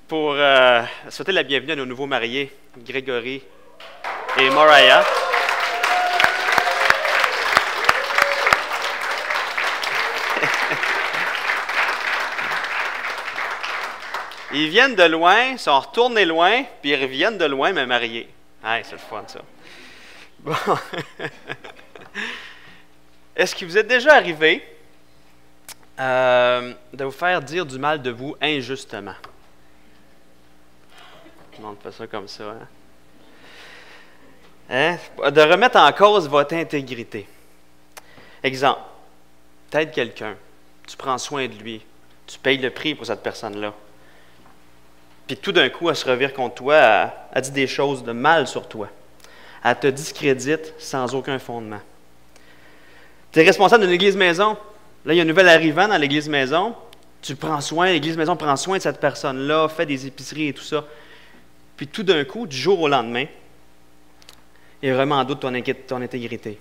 pour souhaiter la bienvenue à nos nouveaux mariés, Grégory et Mariah. Ils viennent de loin, sont retournés loin, puis ils reviennent de loin, mais mariés. Hey, c'est le fun, ça. Bon. Est-ce qu'il vous est déjà arrivé de vous faire dire du mal de vous injustement? Tout le monde fait ça comme ça, hein? De remettre en cause votre intégrité. Exemple, t'aides quelqu'un, tu prends soin de lui, tu payes le prix pour cette personne-là. Puis tout d'un coup, elle se revire contre toi, elle dit des choses de mal sur toi. Elle te discrédite sans aucun fondement. Tu es responsable d'une église-maison. Là, il y a un nouvel arrivant dans l'église-maison. Tu prends soin, l'église-maison prend soin de cette personne-là, fait des épiceries et tout ça. Puis tout d'un coup, du jour au lendemain, il remet en doute ton intégrité.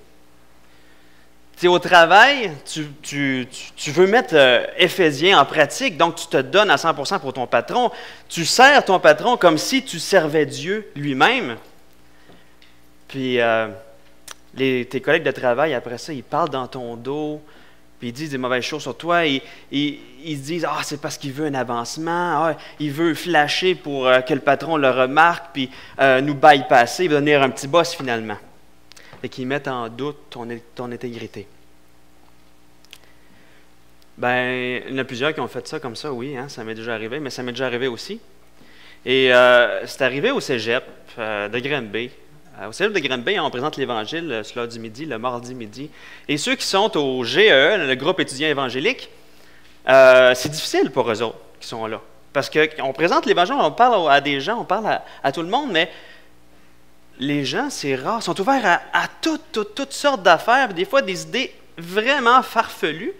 Tu sais, au travail, tu veux mettre Éphésiens en pratique, donc tu te donnes à 100% pour ton patron. Tu sers ton patron comme si tu servais Dieu lui-même. Puis tes collègues de travail, après ça, ils parlent dans ton dos, puis ils disent des mauvaises choses sur toi. Ils disent « Ah, c'est parce qu'il veut un avancement, il veut flasher pour que le patron le remarque, puis nous bypasser, il veut devenir un petit boss finalement. » Et qu'ils mettent en doute ton intégrité. Ben, il y en a plusieurs qui ont fait ça comme ça, oui, hein, ça m'est déjà arrivé, mais ça m'est déjà arrivé aussi. Et c'est arrivé au cégep de Granby. Au cégep de Granby, on présente l'Évangile ce lundi midi, le mardi midi. Et ceux qui sont au GEE, le groupe étudiant évangélique, c'est difficile pour eux autres qui sont là. Parce qu'on présente l'Évangile, on parle à des gens, on parle à tout le monde, mais les gens, c'est rare, sont ouverts à toutes sortes d'affaires, des fois des idées vraiment farfelues.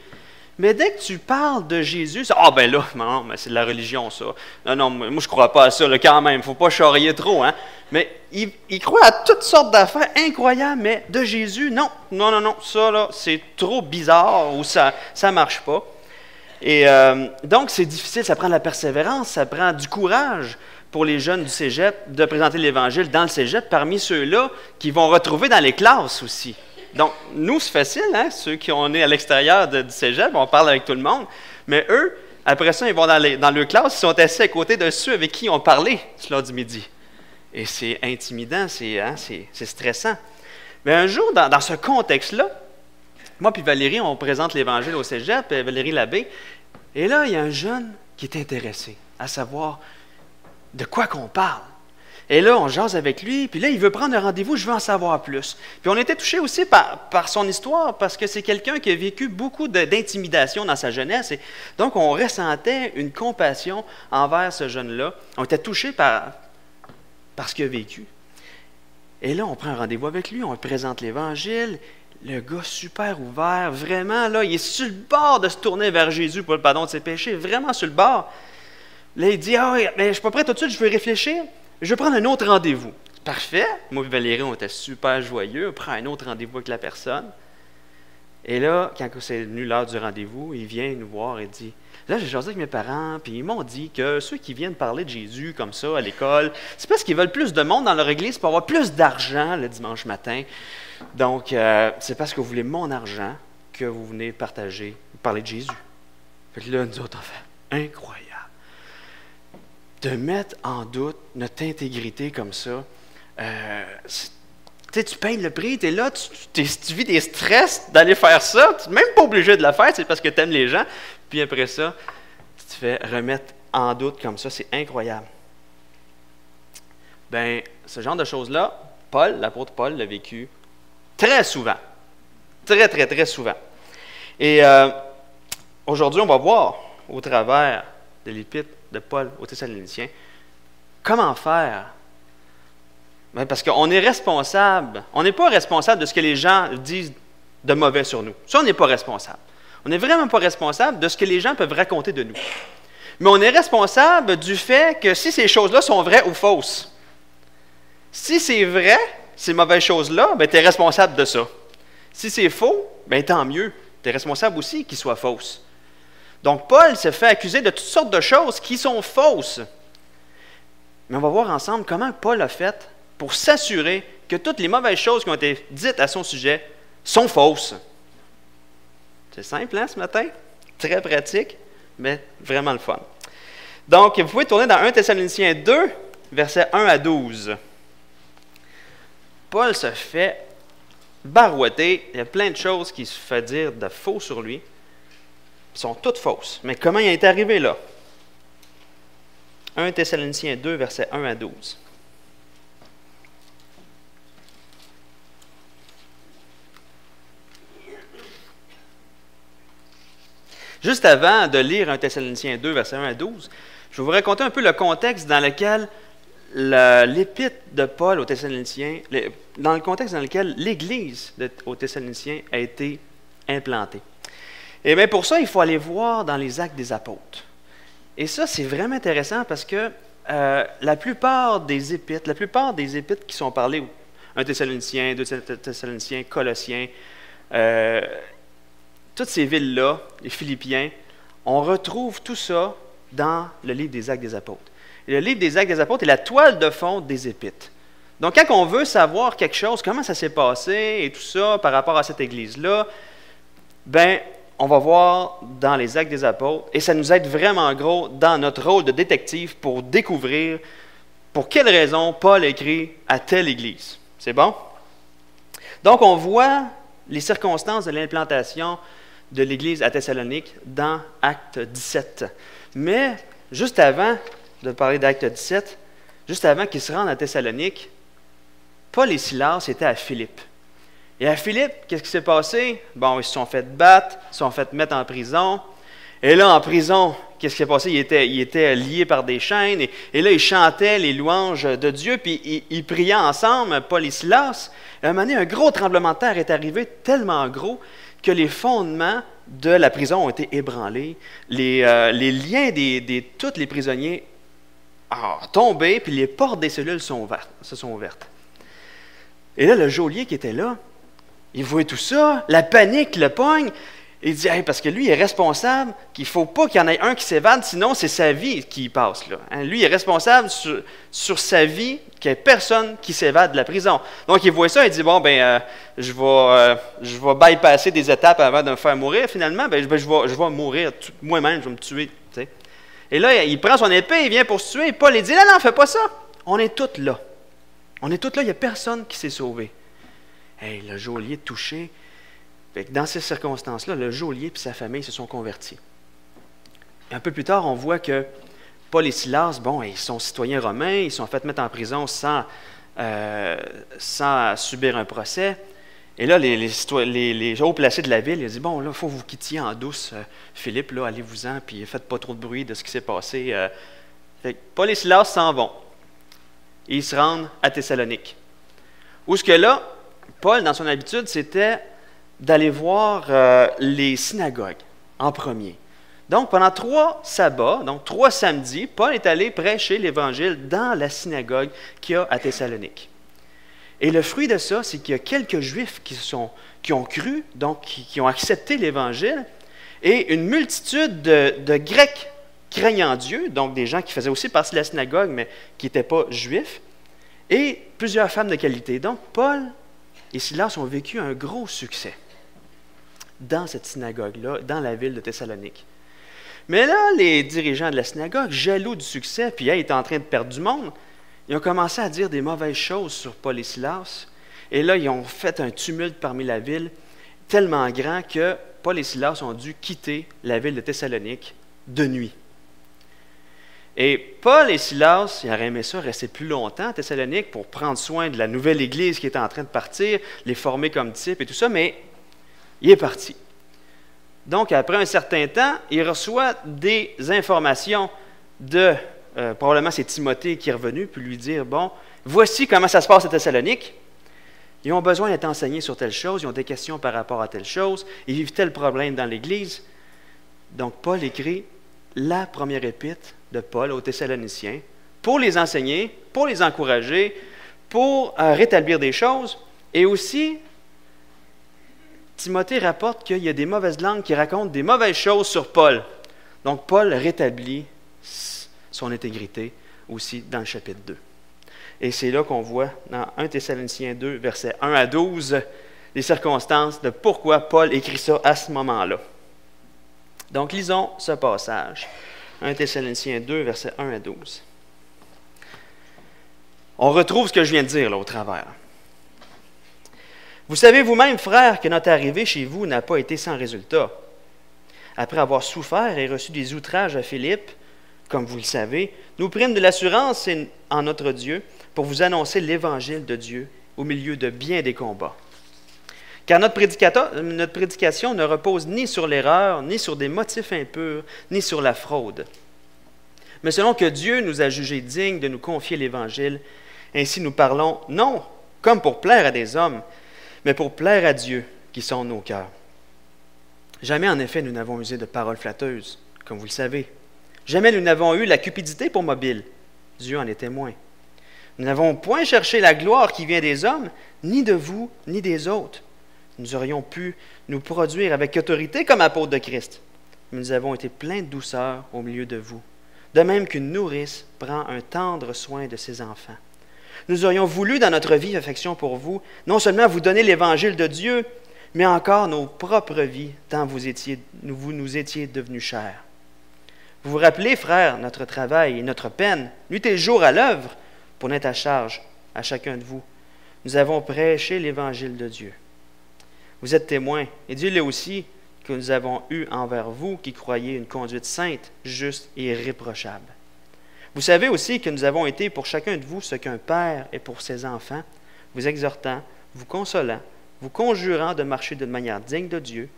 Mais dès que tu parles de Jésus, c'est « Ah ben là, non, mais c'est de la religion, ça. Non, moi je ne crois pas à ça, là, quand même, il ne faut pas charrier trop. Hein? » Mais ils croient à toutes sortes d'affaires incroyables, mais de Jésus, non, ça, là, c'est trop bizarre ou ça ne marche pas. Et donc, c'est difficile, ça prend de la persévérance, ça prend du courage pour les jeunes du cégep de présenter l'Évangile dans le cégep, parmi ceux-là qui vont retrouver dans les classes aussi. Donc, nous, c'est facile, hein? Ceux qui sont nés à l'extérieur du cégep, on parle avec tout le monde, mais eux, après ça, ils vont dans leur classe, ils sont assis à côté de ceux avec qui ils ont parlé ce lundi midi. Et c'est intimidant, c'est stressant. Mais un jour, dans ce contexte-là, moi puis Valérie, on présente l'Évangile au cégep, Valérie Labbé, et là, il y a un jeune qui est intéressé à savoir de quoi qu'on parle. Et là, on jase avec lui, puis là, il veut prendre un rendez-vous, je veux en savoir plus. Puis on était touchés aussi par son histoire, parce que c'est quelqu'un qui a vécu beaucoup d'intimidation dans sa jeunesse, et donc on ressentait une compassion envers ce jeune-là. On était touchés par ce qu'il a vécu. Et là, on prend un rendez-vous avec lui, on lui présente l'Évangile, le gars super ouvert, vraiment, là, il est sur le bord de se tourner vers Jésus pour le pardon de ses péchés, vraiment sur le bord. Là, il dit « Ah, mais je ne suis pas prêt tout de suite, je veux réfléchir. Je vais prendre un autre rendez-vous. » Parfait. Moi et Valérie, on était super joyeux. On prend un autre rendez-vous avec la personne. Et là, quand c'est venu l'heure du rendez-vous, il vient nous voir et dit « Là, j'ai jasé avec mes parents, puis ils m'ont dit que ceux qui viennent parler de Jésus comme ça à l'école, c'est parce qu'ils veulent plus de monde dans leur église pour avoir plus d'argent le dimanche matin. Donc, c'est parce que vous voulez mon argent que vous venez parler de Jésus. » Fait que là, nous autres, on fait « Incroyable. » De mettre en doute notre intégrité comme ça, tu payes le prix, tu es là, tu vis des stress d'aller faire ça, tu n'es même pas obligé de le faire, c'est parce que tu aimes les gens, puis après ça, tu te fais remettre en doute comme ça, c'est incroyable. Bien, ce genre de choses-là, l'apôtre Paul l'a vécu très souvent, très, très, très souvent. Et aujourd'hui, on va voir au travers de l'épître de Paul aux Thessaloniciens, comment faire? Bien, parce qu'on est responsable. On n'est pas responsable de ce que les gens disent de mauvais sur nous. Ça, on n'est pas responsable. On n'est vraiment pas responsable de ce que les gens peuvent raconter de nous. Mais on est responsable du fait que si ces choses-là sont vraies ou fausses. Si c'est vrai, ces mauvaises choses-là, bien, tu es responsable de ça. Si c'est faux, bien, tant mieux. Tu es responsable aussi qu'ils soient fausses. Donc, Paul se fait accuser de toutes sortes de choses qui sont fausses. Mais on va voir ensemble comment Paul a fait pour s'assurer que toutes les mauvaises choses qui ont été dites à son sujet sont fausses. C'est simple, hein, ce matin? Très pratique, mais vraiment le fun. Donc, vous pouvez tourner dans 1 Thessaloniciens 2, versets 1 à 12. Paul se fait barouetter. Il y a plein de choses qui se fait dire de faux sur lui. Ils sont toutes fausses. Mais comment il est arrivé là? 1 Thessaloniciens 2, versets 1 à 12. Juste avant de lire 1 Thessaloniciens 2, versets 1 à 12, je vais vous raconter un peu le contexte dans lequel l'épître de Paul aux Thessaloniciens, dans le contexte dans lequel l'Église aux Thessaloniciens a été implantée. Et bien pour ça, il faut aller voir dans les Actes des Apôtres. Et ça, c'est vraiment intéressant parce que la plupart des épîtres qui sont parlées, 1 Thessaloniciens, 2 Thessaloniciens, Colossiens, toutes ces villes-là, les Philippiens, on retrouve tout ça dans le livre des Actes des Apôtres. Et le livre des Actes des Apôtres est la toile de fond des épîtres. Donc, quand on veut savoir quelque chose, comment ça s'est passé et tout ça par rapport à cette Église-là, ben, on va voir dans les Actes des Apôtres, et ça nous aide vraiment gros dans notre rôle de détective pour découvrir pour quelle raison Paul écrit à telle Église. C'est bon? Donc, on voit les circonstances de l'implantation de l'Église à Thessalonique dans Acte 17. Mais, juste avant de parler d'Acte 17, juste avant qu'ils se rendent à Thessalonique, Paul et Silas étaient à Philippe. Et à Philippe, qu'est-ce qui s'est passé? Bon, ils se sont fait battre, ils se sont fait mettre en prison. Et là, en prison, qu'est-ce qui s'est passé? Ils étaient liés par des chaînes. Et là, ils chantaient les louanges de Dieu, puis ils priaient ensemble, Paul et Silas. Et à un moment donné, un gros tremblement de terre est arrivé, tellement gros, que les fondements de la prison ont été ébranlés. Les liens de tous les prisonniers ont tombé, puis les portes des cellules se sont ouvertes. Et là, le geôlier qui était là, il voit tout ça, la panique le pogne. Il dit, hey, parce que lui, il est responsable, qu'il ne faut pas qu'il y en ait un qui s'évade, sinon c'est sa vie qui y passe. Là. Hein? Lui, il est responsable sur sa vie, qu'il n'y ait personne qui s'évade de la prison. Donc, il voit ça, il dit, bon, je vais bypasser des étapes avant de me faire mourir. Finalement, je vais mourir moi-même, je vais me tuer. T'sais. Et là, il prend son épée, il vient pour se tuer. Et Paul, il dit, non, fais pas ça. On est tous là. On est tous là, il n'y a personne qui s'est sauvé. Hey, le geôlier touché. Fait que dans ces circonstances-là, le geôlier et sa famille se sont convertis. Et un peu plus tard, on voit que Paul et Silas, bon, ils sont citoyens romains, ils sont fait mettre en prison sans subir un procès. Et là, les hauts placés de la ville, ils ont dit, bon, là, il faut que vous quittiez en douce, Philippe, là, allez-vous-en, puis faites pas trop de bruit de ce qui s'est passé. Fait que Paul et Silas s'en vont. Et ils se rendent à Thessalonique. Où ce que là, Paul, dans son habitude, c'était d'aller voir les synagogues en premier. Donc, pendant 3 sabbats, donc 3 samedis, Paul est allé prêcher l'Évangile dans la synagogue qu'il y a à Thessalonique. Et le fruit de ça, c'est qu'il y a quelques Juifs qui ont cru, donc qui ont accepté l'Évangile, et une multitude de Grecs craignant Dieu, donc des gens qui faisaient aussi partie de la synagogue, mais qui n'étaient pas juifs, et plusieurs femmes de qualité. Donc, Paul et Silas ont vécu un gros succès dans cette synagogue-là, dans la ville de Thessalonique. Mais là, les dirigeants de la synagogue, jaloux du succès, puis ils étaient en train de perdre du monde, ils ont commencé à dire des mauvaises choses sur Paul et Silas. Et là, ils ont fait un tumulte parmi la ville tellement grand que Paul et Silas ont dû quitter la ville de Thessalonique de nuit. Et Paul et Silas, ils auraient aimé ça rester plus longtemps à Thessalonique pour prendre soin de la nouvelle église qui était en train de partir, les former comme disciples et tout ça, mais il est parti. Donc, après un certain temps, il reçoit des informations de, probablement c'est Timothée qui est revenu, puis lui dire, bon, voici comment ça se passe à Thessalonique. Ils ont besoin d'être enseignés sur telle chose, ils ont des questions par rapport à telle chose, ils vivent tel problème dans l'Église. Donc, Paul écrit la première épître de Paul aux Thessaloniciens pour les enseigner, pour les encourager, pour rétablir des choses. Et aussi, Timothée rapporte qu'il y a des mauvaises langues qui racontent des mauvaises choses sur Paul. Donc, Paul rétablit son intégrité aussi dans le chapitre 2. Et c'est là qu'on voit dans 1 Thessaloniciens 2, versets 1 à 12, les circonstances de pourquoi Paul écrit ça à ce moment-là. Donc, lisons ce passage. 1 Thessaloniciens 2, versets 1 à 12. On retrouve ce que je viens de dire là au travers. Vous savez vous-même, frères, que notre arrivée chez vous n'a pas été sans résultat. Après avoir souffert et reçu des outrages à Philippe, comme vous le savez, nous prîmes de l'assurance en notre Dieu pour vous annoncer l'Évangile de Dieu au milieu de bien des combats. Car notre prédication ne repose ni sur l'erreur, ni sur des motifs impurs, ni sur la fraude. Mais selon que Dieu nous a jugés dignes de nous confier l'Évangile, ainsi nous parlons, non comme pour plaire à des hommes, mais pour plaire à Dieu qui sonde nos cœurs. Jamais en effet nous n'avons usé de paroles flatteuses, comme vous le savez. Jamais nous n'avons eu la cupidité pour mobile. Dieu en est témoin. Nous n'avons point cherché la gloire qui vient des hommes, ni de vous, ni des autres. Nous aurions pu nous produire avec autorité comme apôtres de Christ. Mais nous avons été pleins de douceur au milieu de vous. De même qu'une nourrice prend un tendre soin de ses enfants. Nous aurions voulu, dans notre vive affection pour vous, non seulement vous donner l'Évangile de Dieu, mais encore nos propres vies, tant vous nous étiez devenus chers. Vous vous rappelez, frères, notre travail et notre peine, nuit et jour à l'œuvre, pour n'être à charge à chacun de vous. Nous avons prêché l'Évangile de Dieu. Vous êtes témoins, et Dieu l'est aussi, que nous avons eu envers vous qui croyez une conduite sainte, juste et irréprochable. Vous savez aussi que nous avons été pour chacun de vous ce qu'un père est pour ses enfants, vous exhortant, vous consolant, vous conjurant de marcher d'une manière digne de Dieu,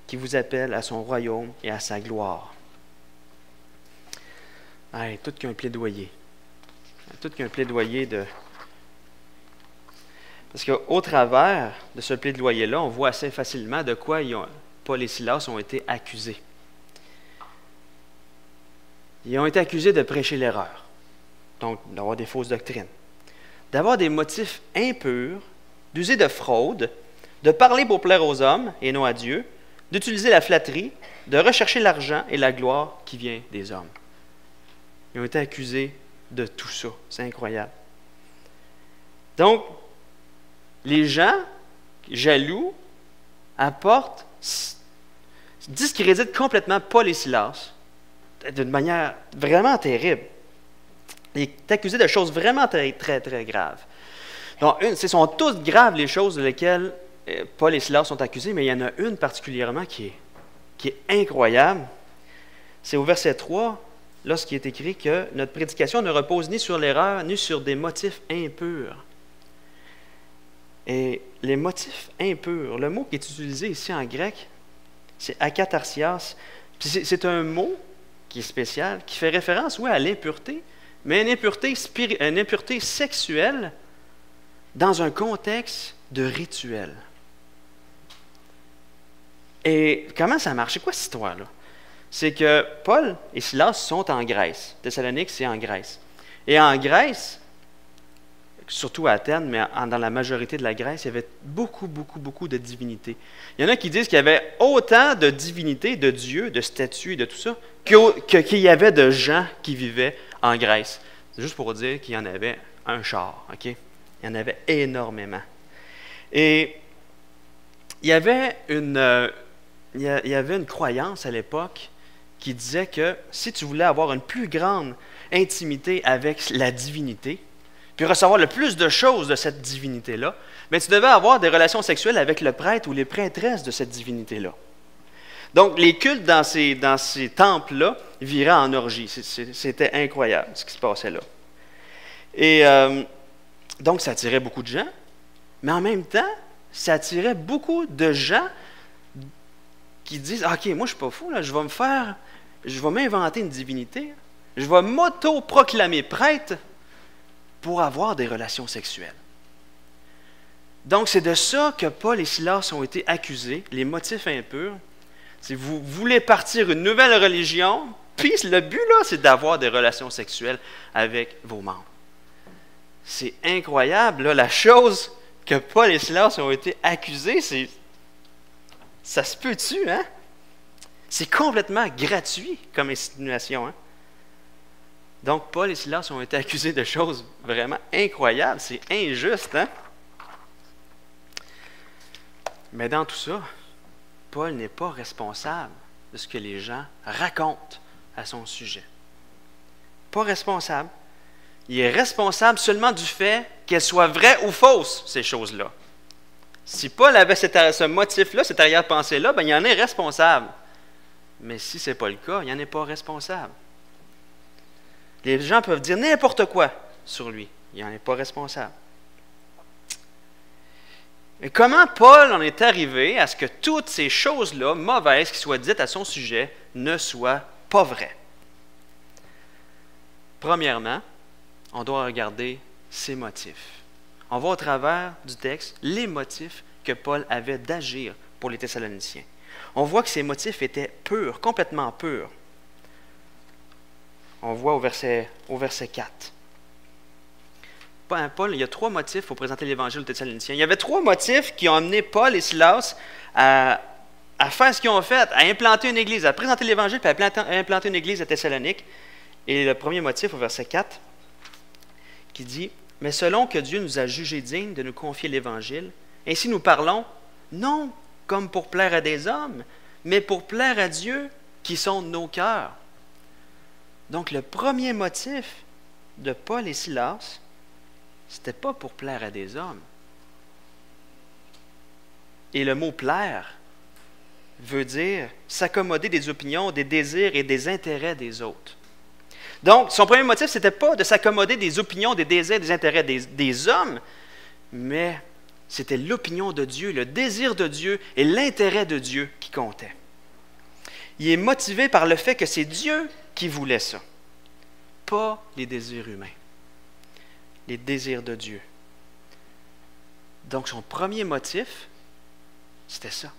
qui vous appelle à son royaume et à sa gloire. Tout qu'un plaidoyer. Tout qu'un plaidoyer de... Parce qu'au travers de ce plaidoyer-là, on voit assez facilement de quoi Paul et Silas ont été accusés. Ils ont été accusés de prêcher l'erreur, donc d'avoir des fausses doctrines, d'avoir des motifs impurs, d'user de fraude, de parler pour plaire aux hommes et non à Dieu, d'utiliser la flatterie, de rechercher l'argent et la gloire qui vient des hommes. Ils ont été accusés de tout ça. C'est incroyable. Donc, les gens jaloux discréditent complètement Paul et Silas d'une manière vraiment terrible. Il est accusé de choses vraiment très, très, très graves. Donc, ce sont toutes graves les choses de lesquelles Paul et Silas sont accusés, mais il y en a une particulièrement qui est incroyable. C'est au verset 3, lorsqu'il est écrit que notre prédication ne repose ni sur l'erreur, ni sur des motifs impurs. Et les motifs impurs, le mot qui est utilisé ici en grec, c'est akatharsias. C'est un mot qui est spécial, qui fait référence, à l'impureté, mais une impureté sexuelle dans un contexte de rituel. Et comment ça marche? C'est quoi cette histoire-là? C'est que Paul et Silas sont en Grèce. Thessalonique, c'est en Grèce. Et en Grèce, surtout à Athènes, mais dans la majorité de la Grèce, il y avait beaucoup, beaucoup, beaucoup de divinités. Il y en a qui disent qu'il y avait autant de divinités, de dieux, de statues, de tout ça, qu'il y avait de gens qui vivaient en Grèce. C'est juste pour dire qu'il y en avait un char, OK? Il y en avait énormément. Et il y avait une croyance à l'époque qui disait que si tu voulais avoir une plus grande intimité avec la divinité, puis recevoir le plus de choses de cette divinité-là, mais tu devais avoir des relations sexuelles avec le prêtre ou les prêtresses de cette divinité-là. Donc, les cultes dans ces temples-là viraient en orgie. C'était incroyable ce qui se passait là. Et donc, ça attirait beaucoup de gens, mais en même temps, ça attirait beaucoup de gens qui disent « OK, moi, je ne suis pas fou, là, je vais m'inventer une divinité, je vais m'auto-proclamer prêtre pour avoir des relations sexuelles. » Donc, c'est de ça que Paul et Silas ont été accusés, les motifs impurs. Si vous voulez partir une nouvelle religion, puis le but, là, c'est d'avoir des relations sexuelles avec vos membres. C'est incroyable, là, la chose que Paul et Silas ont été accusés, ça se peut-tu, hein? C'est complètement gratuit comme insinuation, hein? Donc, Paul et Silas ont été accusés de choses vraiment incroyables. C'est injuste, hein? Mais dans tout ça, Paul n'est pas responsable de ce que les gens racontent à son sujet. Pas responsable. Il est responsable seulement du fait qu'elles soient vraies ou fausses, ces choses-là. Si Paul avait ce motif-là, cette arrière-pensée-là, ben, il en est responsable. Mais si ce n'est pas le cas, il n'en est pas responsable. Les gens peuvent dire n'importe quoi sur lui. Il n'en est pas responsable. Mais comment Paul en est arrivé à ce que toutes ces choses-là, mauvaises, qui soient dites à son sujet, ne soient pas vraies? Premièrement, on doit regarder ses motifs. On voit au travers du texte les motifs que Paul avait d'agir pour les Thessaloniciens. On voit que ces motifs étaient purs, complètement purs. On voit au verset 4. Paul, il y a 3 motifs pour présenter l'Évangile aux Thessaloniciens. Il y avait 3 motifs qui ont amené Paul et Silas à faire ce qu'ils ont fait, à implanter une église, à présenter l'Évangile, puis à implanter une église à Thessalonique. Et le premier motif, au verset 4, qui dit « Mais selon que Dieu nous a jugés dignes de nous confier l'Évangile, ainsi nous parlons, non comme pour plaire à des hommes, mais pour plaire à Dieu qui sonde nos cœurs. » Donc, le premier motif de Paul et Silas, ce n'était pas pour plaire à des hommes. Et le mot « plaire » veut dire s'accommoder des opinions, des désirs et des intérêts des autres. Donc, son premier motif, ce n'était pas de s'accommoder des opinions, des désirs, des intérêts des hommes, mais c'était l'opinion de Dieu, le désir de Dieu et l'intérêt de Dieu qui comptaient. Il est motivé par le fait que c'est Dieu qui voulait ça, pas les désirs humains, les désirs de Dieu. Donc, son premier motif, c'était ça.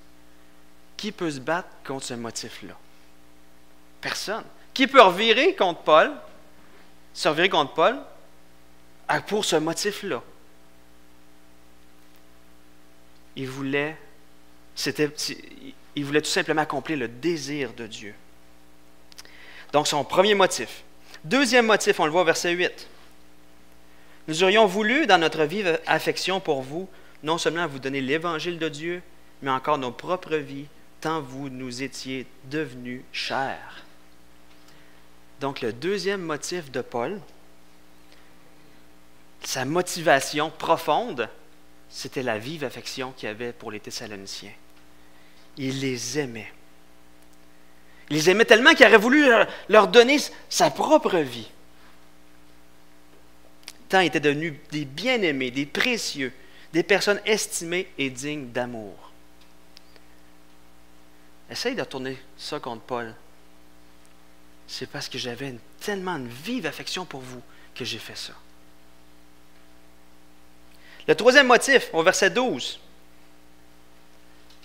Qui peut se battre contre ce motif-là? Personne. Qui peut se revirer contre Paul pour ce motif-là? Il voulait tout simplement accomplir le désir de Dieu. Donc, son premier motif. Deuxième motif, on le voit au verset 8. Nous aurions voulu, dans notre vive affection pour vous, non seulement vous donner l'évangile de Dieu, mais encore nos propres vies, tant vous nous étiez devenus chers. Donc, le deuxième motif de Paul, sa motivation profonde, c'était la vive affection qu'il avait pour les Thessaloniciens. Il les aimait. Il les aimait tellement qu'il aurait voulu leur donner sa propre vie. Tant ils étaient devenus des bien-aimés, des précieux, des personnes estimées et dignes d'amour. Essaye de retourner ça contre Paul. C'est parce que j'avais tellement une vive affection pour vous que j'ai fait ça. Le troisième motif, au verset 12.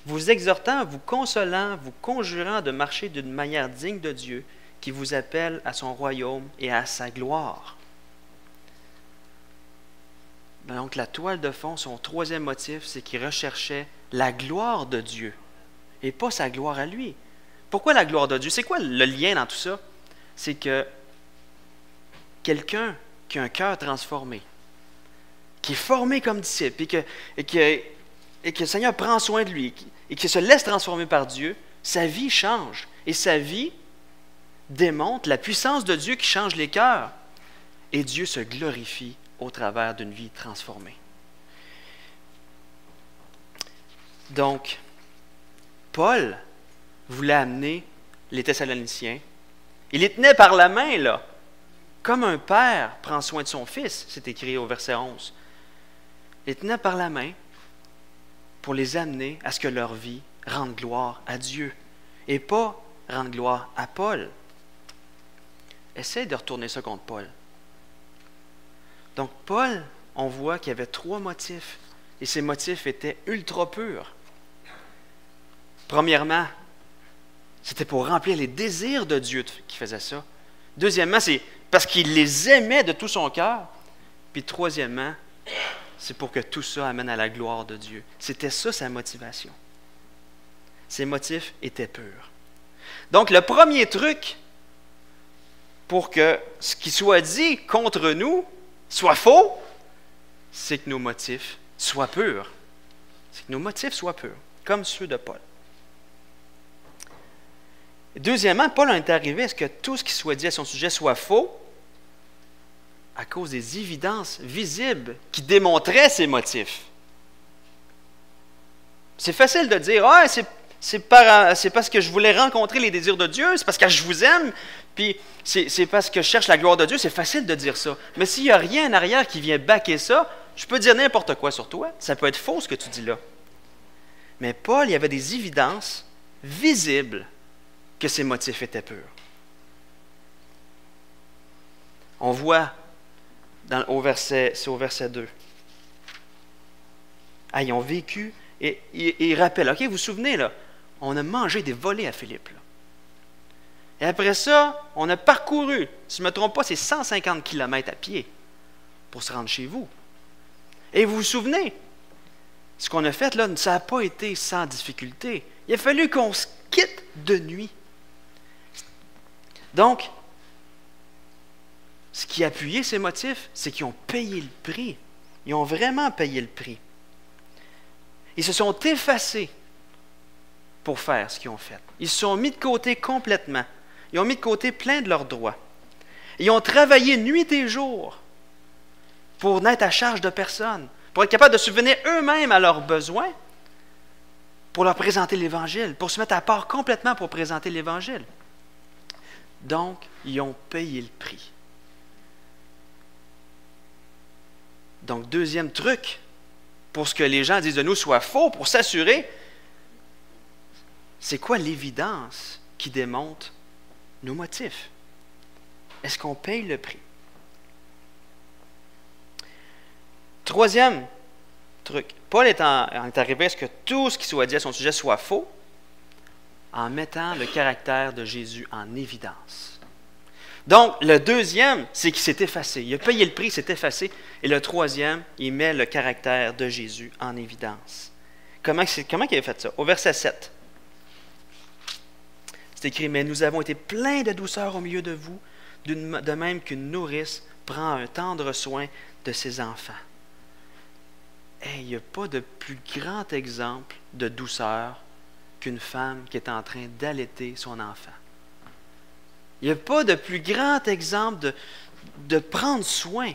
Vous exhortant, vous consolant, vous conjurant de marcher d'une manière digne de Dieu, qui vous appelle à son royaume et à sa gloire. Donc, la toile de fond, son troisième motif, c'est qu'il recherchait la gloire de Dieu et pas sa gloire à lui. Pourquoi la gloire de Dieu? C'est quoi le lien dans tout ça? C'est que quelqu'un qui a un cœur transformé, qui est formé comme disciple et que le Seigneur prend soin de lui et qui se laisse transformer par Dieu, sa vie change. Et sa vie démontre la puissance de Dieu qui change les cœurs. Et Dieu se glorifie au travers d'une vie transformée. Donc, Paul voulait amener les Thessaloniciens. Il les tenait par la main, là. Comme un père prend soin de son fils, c'est écrit au verset 11. Il les tenait par la main pour les amener à ce que leur vie rende gloire à Dieu et pas rende gloire à Paul. Essaye de retourner ça contre Paul. Donc, Paul, on voit qu'il y avait 3 motifs et ces motifs étaient ultra purs. Premièrement, c'était pour remplir les désirs de Dieu qui faisait ça. Deuxièmement, c'est parce qu'il les aimait de tout son cœur. Puis troisièmement, c'est pour que tout ça amène à la gloire de Dieu. C'était ça sa motivation. Ses motifs étaient purs. Donc, le premier truc pour que ce qui soit dit contre nous soit faux, c'est que nos motifs soient purs. C'est que nos motifs soient purs, comme ceux de Paul. Deuxièmement, Paul en est arrivé à ce que tout ce qui soit dit à son sujet soit faux à cause des évidences visibles qui démontraient ses motifs. C'est facile de dire, ah, c'est parce que je voulais rencontrer les désirs de Dieu, c'est parce que je vous aime, puis c'est parce que je cherche la gloire de Dieu. C'est facile de dire ça. Mais s'il n'y a rien en arrière qui vient backer ça, je peux dire n'importe quoi sur toi. Ça peut être faux ce que tu dis là. Mais Paul, il y avait des évidences visibles que ses motifs étaient purs. On voit c'est au verset 2. Ah, ils ont vécu, et il rappelle, OK, vous vous souvenez, là, on a mangé des volets à Philippe. Là. Et après ça, on a parcouru, si je ne me trompe pas, c'est 150 km à pied pour se rendre chez vous. Et vous vous souvenez, ce qu'on a fait, là, ça n'a pas été sans difficulté. Il a fallu qu'on se quitte de nuit. Donc, ce qui a appuyé ces motifs, c'est qu'ils ont payé le prix. Ils ont vraiment payé le prix. Ils se sont effacés pour faire ce qu'ils ont fait. Ils se sont mis de côté complètement. Ils ont mis de côté plein de leurs droits. Ils ont travaillé nuit et jour pour n'être à charge de personne, pour être capables de subvenir eux-mêmes à leurs besoins, pour leur présenter l'Évangile, pour se mettre à part complètement pour présenter l'Évangile. Donc, ils ont payé le prix. Donc, deuxième truc, pour ce que les gens disent de nous soit faux, pour s'assurer, c'est quoi l'évidence qui démontre nos motifs? Est-ce qu'on paye le prix? Troisième truc, Paul est arrivé à ce que tout ce qui soit dit à son sujet soit faux en mettant le caractère de Jésus en évidence. Donc, le deuxième, c'est qu'il s'est effacé. Il a payé le prix, il s'est effacé. Et le troisième, il met le caractère de Jésus en évidence. Comment il a fait ça? Au verset 7, c'est écrit, « Mais nous avons été pleins de douceur au milieu de vous, de même qu'une nourrice prend un tendre soin de ses enfants. » Il n'y a pas de plus grand exemple de douceur qu'une femme qui est en train d'allaiter son enfant. Il n'y a pas de plus grand exemple de prendre soin.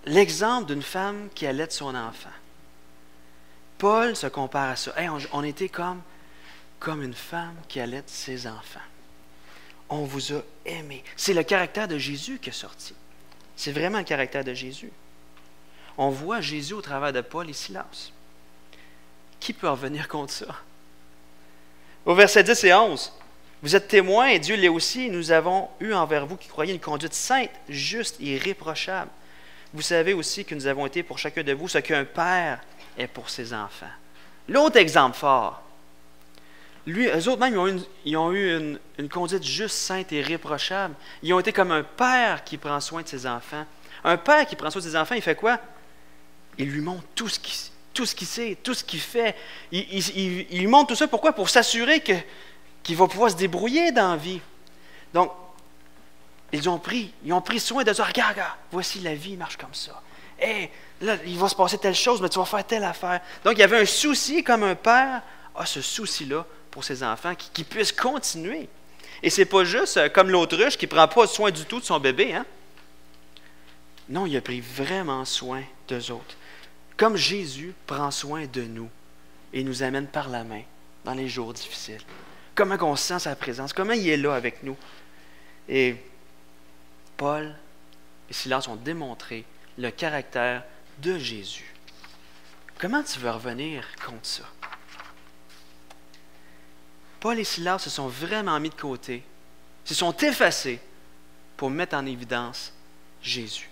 L'exemple d'une femme qui allaite son enfant. Paul se compare à ça. On était comme une femme qui allaite ses enfants. On vous a aimé. C'est le caractère de Jésus qui est sorti. C'est vraiment le caractère de Jésus. On voit Jésus au travers de Paul et Silas. Qui peut revenir contre ça? Au verset 10 et 11, « Vous êtes témoins, et Dieu l'est aussi, nous avons eu envers vous qui croyez une conduite sainte, juste et irréprochable. Vous savez aussi que nous avons été pour chacun de vous ce qu'un père est pour ses enfants. » L'autre exemple fort, eux autres même, ils ont eu une conduite juste, sainte et irréprochable. Ils ont été comme un père qui prend soin de ses enfants. Un père qui prend soin de ses enfants, il fait quoi? Il lui montre tout ce qu'il sait, tout ce qu'il fait. Il lui montre tout ça, pourquoi? Pour s'assurer qu'il va pouvoir se débrouiller dans la vie. Donc, ils ont pris soin de dire, regarde, voici la vie marche comme ça. Là, il va se passer telle chose, mais tu vas faire telle affaire. Donc, il y avait un souci, comme un père a ce souci-là pour ses enfants, qui puissent continuer. Et c'est pas juste comme l'autruche qui ne prend pas soin du tout de son bébé. Hein? Non, il a pris vraiment soin d'eux autres. Comme Jésus prend soin de nous et nous amène par la main dans les jours difficiles. Comment on sent sa présence, comment il est là avec nous. Et Paul et Silas ont démontré le caractère de Jésus. Comment tu veux revenir contre ça? Paul et Silas se sont vraiment mis de côté, se sont effacés pour mettre en évidence Jésus.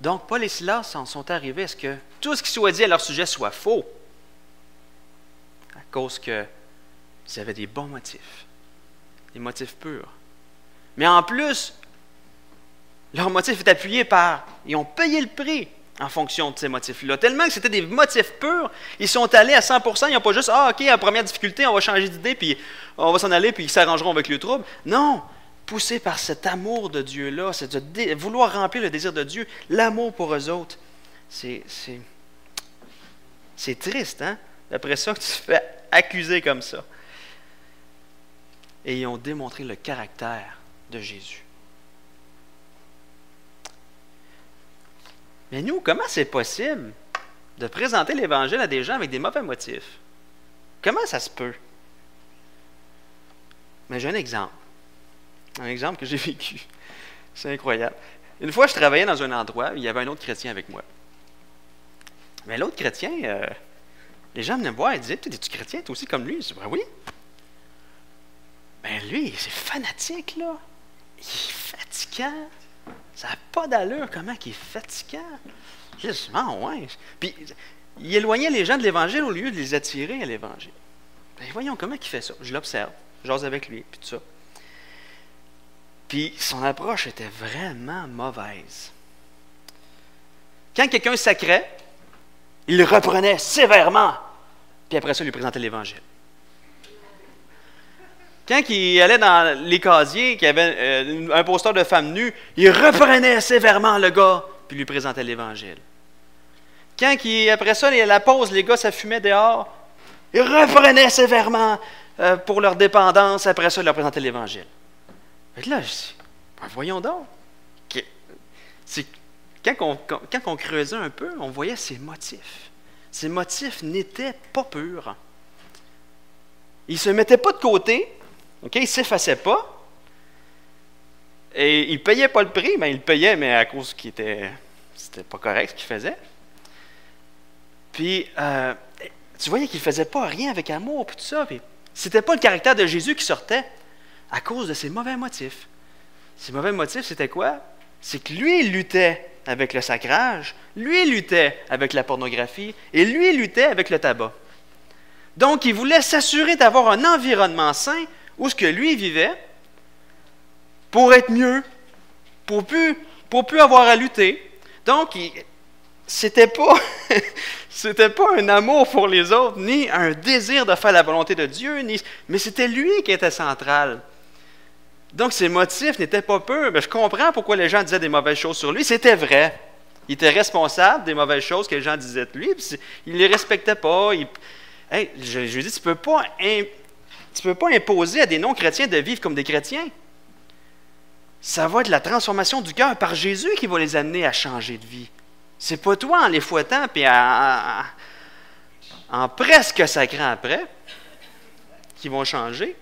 Donc, Paul et Silas en sont arrivés à ce que tout ce qui soit dit à leur sujet soit faux, à cause qu'ils avaient des bons motifs, des motifs purs. Mais en plus, leur motif est appuyé par, ils ont payé le prix, en fonction de ces motifs-là. Tellement que c'était des motifs purs, ils sont allés à 100%, ils n'ont pas juste « Ah, OK, à la première difficulté, on va changer d'idée, puis on va s'en aller, puis ils s'arrangeront avec le trouble. » Non! Poussés par cet amour de Dieu-là, vouloir remplir le désir de Dieu, l'amour pour eux autres. C'est triste, hein? Après ça, que tu te fais accuser comme ça. Et ils ont démontré le caractère de Jésus. Mais nous, comment c'est possible de présenter l'Évangile à des gens avec des mauvais motifs? Comment ça se peut? Mais j'ai un exemple. Un exemple que j'ai vécu. C'est incroyable. Une fois, je travaillais dans un endroit où il y avait un autre chrétien avec moi. Mais l'autre chrétien, les gens venaient me voir et disaient « Es-tu chrétien, toi aussi, comme lui? » Je dis « Ben oui. » Ben lui, c'est fanatique, là. Il est fatigant. Ça n'a pas d'allure, comment il est fatigant. Je dis « Ah ouais. » Puis, il éloignait les gens de l'Évangile au lieu de les attirer à l'Évangile. Ben voyons, comment il fait ça? Je l'observe, j'ose avec lui, puis tout ça. Puis son approche était vraiment mauvaise. Quand quelqu'un sacrait, il le reprenait sévèrement, puis après ça, il lui présentait l'Évangile. Quand il allait dans les casiers, qu'il y avait un poster de femme nue, il reprenait sévèrement le gars, puis lui présentait l'Évangile. Quand après ça, la pause, les gars, ça fumait dehors, il reprenait sévèrement pour leur dépendance, après ça, il leur présentait l'Évangile. Fait que là, je dis, ben voyons donc. Quand on creusait un peu, on voyait ses motifs. Ses motifs n'étaient pas purs. Il ne se mettait pas de côté, okay? Il ne s'effaçait pas, et il ne payait pas le prix, mais il le payait, mais à cause c'était pas correct ce qu'il faisait. Puis, tu voyais qu'il ne faisait pas rien avec amour, puis tout ça. Puis, c'était pas le caractère de Jésus qui sortait à cause de ses mauvais motifs. Ses mauvais motifs, c'était quoi? C'est que lui, il luttait avec le sacrage, lui, il luttait avec la pornographie, et lui, il luttait avec le tabac. Donc, il voulait s'assurer d'avoir un environnement sain où ce que lui vivait pour être mieux, pour plus avoir à lutter. Donc, c'était pas un amour pour les autres, ni un désir de faire la volonté de Dieu, mais c'était lui qui était central. Donc, ses motifs n'étaient pas purs. Mais je comprends pourquoi les gens disaient des mauvaises choses sur lui. C'était vrai. Il était responsable des mauvaises choses que les gens disaient de lui. Il ne les respectait pas. Je lui dis, tu ne peux pas imposer à des non-chrétiens de vivre comme des chrétiens. Ça va être la transformation du cœur par Jésus qui va les amener à changer de vie. C'est pas toi en les fouettant et en presque sacrant après qui vont changer.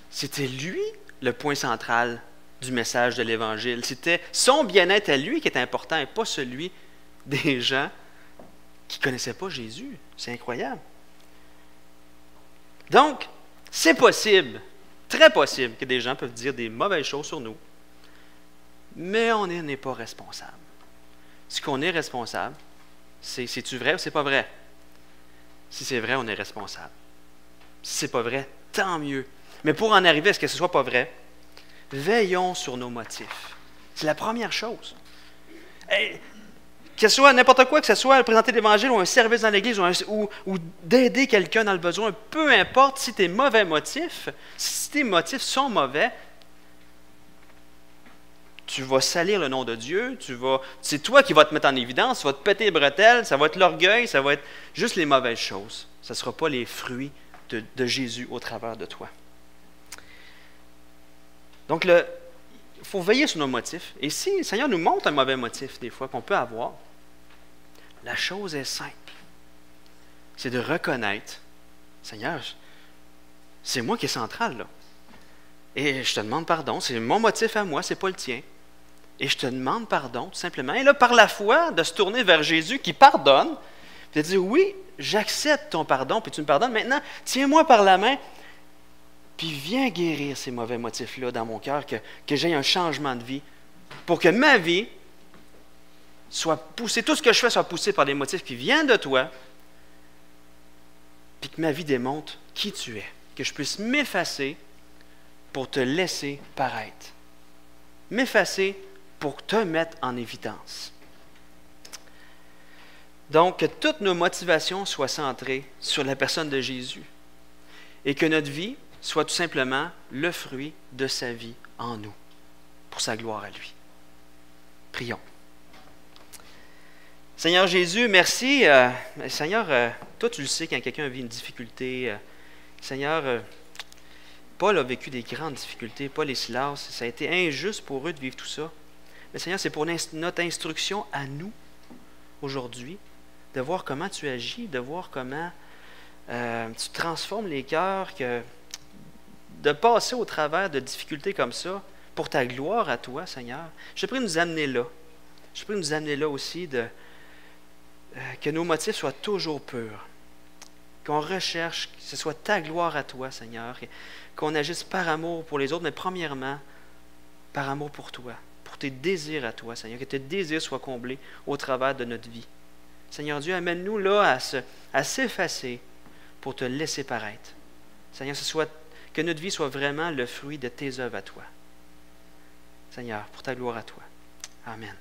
C'était lui le point central du message de l'Évangile. C'était son bien-être à lui qui était important et pas celui des gens qui ne connaissaient pas Jésus. C'est incroyable. Donc, c'est possible, très possible, que des gens peuvent dire des mauvaises choses sur nous, mais on n'est pas responsable. Ce qu'on est responsable, c'est-tu vrai ou c'est pas vrai? Si c'est vrai, on est responsable. Si c'est pas vrai, tant mieux. Mais pour en arriver à ce que ce ne soit pas vrai, veillons sur nos motifs. C'est la première chose. Que ce soit n'importe quoi, que ce soit présenter l'Évangile ou un service dans l'Église ou d'aider quelqu'un dans le besoin, peu importe si tes mauvais motifs, si tes motifs sont mauvais, tu vas salir le nom de Dieu, c'est toi qui vas te mettre en évidence, tu vas te péter les bretelles, ça va être l'orgueil, ça va être juste les mauvaises choses. Ça ne sera pas les fruits de Jésus au travers de toi. Donc, il faut veiller sur nos motifs. Et si le Seigneur nous montre un mauvais motif, des fois, qu'on peut avoir, la chose est simple. C'est de reconnaître, Seigneur, c'est moi qui est central, là. Et je te demande pardon, c'est mon motif à moi, c'est pas le tien. Et je te demande pardon, tout simplement. Et là, par la foi, de se tourner vers Jésus qui pardonne, puis de dire, oui, j'accepte ton pardon, puis tu me pardonnes. Maintenant, tiens-moi par la main, puis viens guérir ces mauvais motifs-là dans mon cœur, que j'aie un changement de vie, pour que ma vie soit poussée, tout ce que je fais soit poussé par des motifs qui viennent de toi, puis que ma vie démontre qui tu es, que je puisse m'effacer pour te laisser paraître. M'effacer pour te mettre en évidence. Donc, que toutes nos motivations soient centrées sur la personne de Jésus et que notre vie soit tout simplement le fruit de sa vie en nous, pour sa gloire à lui. Prions. Seigneur Jésus, merci. Seigneur, toi tu le sais quand quelqu'un vit une difficulté. Seigneur, Paul a vécu des grandes difficultés, Paul et Silas, ça a été injuste pour eux de vivre tout ça. Mais Seigneur, c'est pour notre instruction à nous, aujourd'hui, de voir comment tu agis, de voir comment tu transformes les cœurs, de passer au travers de difficultés comme ça, pour ta gloire à toi, Seigneur. Je te prie de nous amener là. Je te prie de nous amener là aussi, que nos motifs soient toujours purs, qu'on recherche, que ce soit ta gloire à toi, Seigneur, et qu'on agisse par amour pour les autres, mais premièrement, par amour pour toi, pour tes désirs à toi, Seigneur, que tes désirs soient comblés au travers de notre vie. Seigneur Dieu, amène-nous là à s'effacer pour te laisser paraître. Seigneur, que notre vie soit vraiment le fruit de tes œuvres à toi. Seigneur, pour ta gloire à toi. Amen.